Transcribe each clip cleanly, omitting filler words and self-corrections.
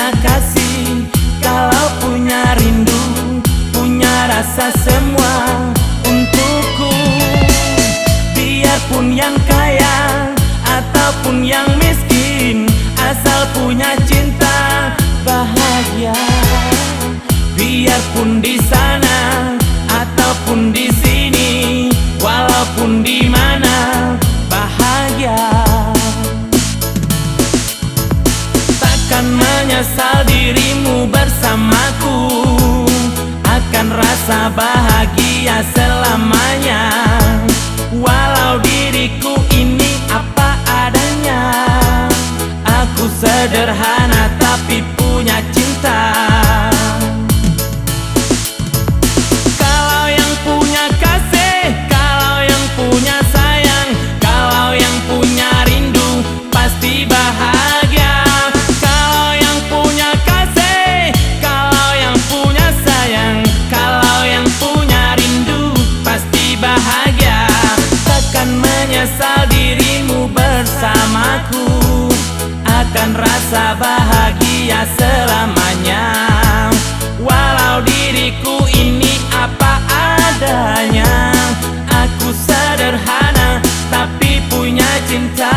punya kasih, kalau punya rindu, punya rasa semua untukku. Biarpun yang kaya ataupun yang miskin, asal punya cinta bahagia. Biarpun di sana ataupun di sini, walaupun di mana, bahagia. Takkan menyesal dirimu bersamaku, akan rasa bahagia selamanya. Walau diriku ini apa adanya, aku sederhana tapi punya cinta. Kalau yang punya kasih, kalau yang punya sayang, kalau yang punya rindu, pasti bahagia. Kalau yang punya kasih, kalau yang punya sayang, kalau yang punya rindu, pasti bahagia. Takkan menyesal dirimu bersamaku, akan rasa bahagia selamanya. Walau diriku ini apa adanya, aku sederhana tapi punya cinta.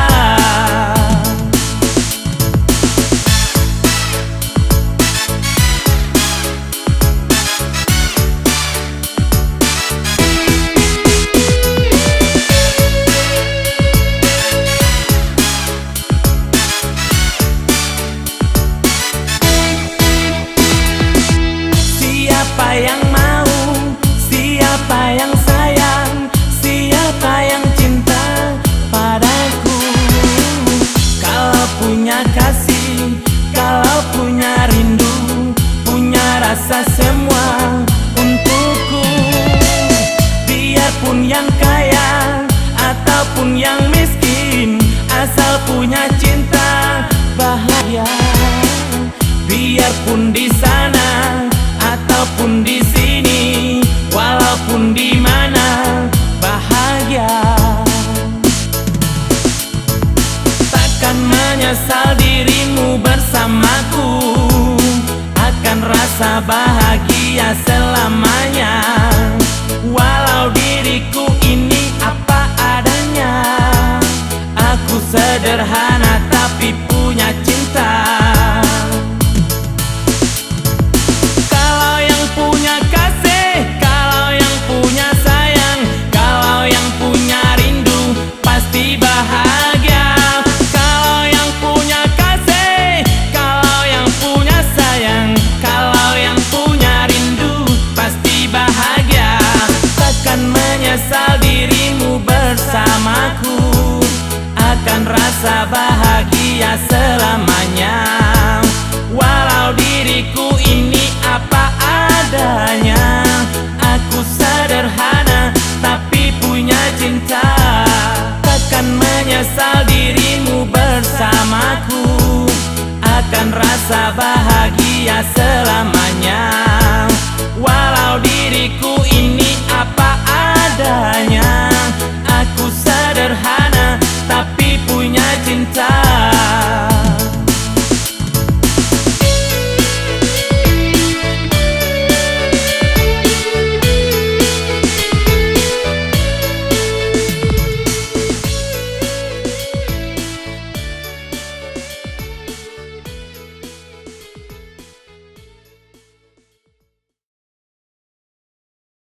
Siapa yang mau, siapa yang sayang, siapa yang cinta padaku. Kalau punya kasih, kalau punya rindu, punya rasa semua untukku. Biarpun yang kaya ataupun yang miskin, asal punya cinta bahagia. Biarpun di sana ataupun di sini, walaupun di mana, bahagia. Takkan menyesal dirimu bersamaku, akan rasa bahagia selamanya. Walau diriku ini apa adanya, aku sederhana tapi punya cinta. Menyesal dirimu bersamaku, akan rasa bahagia selamanya. Walau diriku ini apa adanya, aku sederhana tapi punya cinta. Takkan menyesal dirimu bersamaku, akan rasa bahagia selamanya. Walau diriku ini apa adanya,